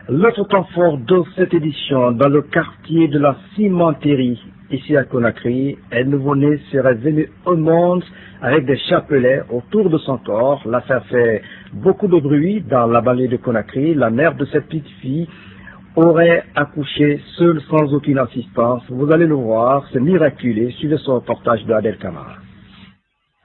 L'autre temps fort de cette édition, dans le quartier de la Cimenterie, ici à Conakry, un nouveau-né serait venu au monde avec des chapelets autour de son corps. L'affaire fait beaucoup de bruit dans la banlieue de Conakry. La mère de cette petite fille aurait accouché seule sans aucune assistance. Vous allez le voir, c'est miraculeux. Suivez ce reportage de Adel Kamara.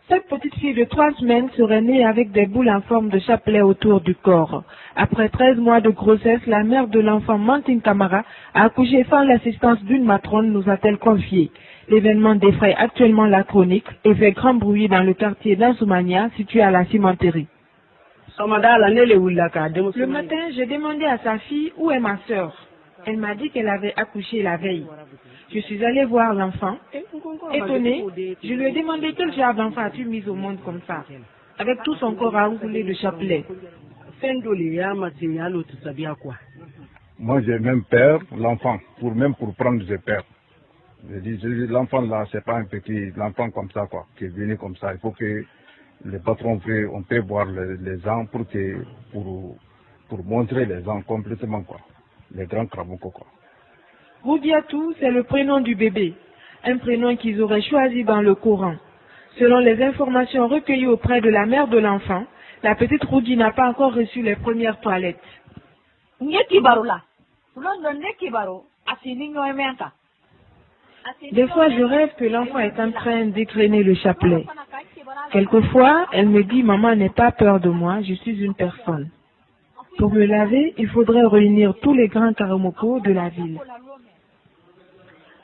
Cette petite fille de 3 semaines serait née avec des boules en forme de chapelet autour du corps. Après 13 mois de grossesse, la mère de l'enfant, Mantine Kamara, a accouché sans l'assistance d'une matrone, nous a-t-elle confié. L'événement défraie actuellement la chronique et fait grand bruit dans le quartier d'Ansoumania, situé à la Cimenterie. Le matin, j'ai demandé à sa fille où est ma sœur. Elle m'a dit qu'elle avait accouché la veille. Je suis allée voir l'enfant. Étonnée, je lui ai demandé quel genre d'enfant as-tu mis au monde comme ça, avec tout son corps enroulé de chapelet. Moi, j'ai même peur, l'enfant, pour prendre j'ai peur. Je dis, l'enfant là, c'est pas un petit l'enfant comme ça, quoi, qui est venu comme ça. Il faut que les patrons, on peut voir les gens pour montrer les gens complètement, quoi. Les grands Kraboko, quoi. Roudiatou, c'est le prénom du bébé, un prénom qu'ils auraient choisi dans le Coran. Selon les informations recueillies auprès de la mère de l'enfant, la petite Roudi n'a pas encore reçu les premières toilettes. Des fois, je rêve que l'enfant est en train d'écrainer le chapelet. Quelquefois, elle me dit « Maman, n'aie pas peur de moi, je suis une personne ». Pour me laver, il faudrait réunir tous les grands Karamoko de la ville.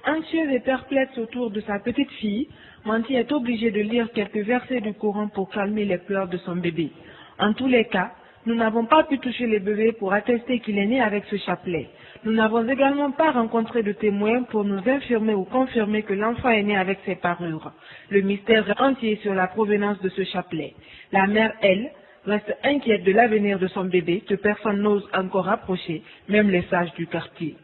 Anxieuse et perplexe autour de sa petite fille, Manti est obligée de lire quelques versets du Coran pour calmer les pleurs de son bébé. En tous les cas, nous n'avons pas pu toucher le bébé pour attester qu'il est né avec ce chapelet. Nous n'avons également pas rencontré de témoins pour nous infirmer ou confirmer que l'enfant est né avec ses parures. Le mystère est entier sur la provenance de ce chapelet. La mère, elle, reste inquiète de l'avenir de son bébé que personne n'ose encore approcher, même les sages du quartier.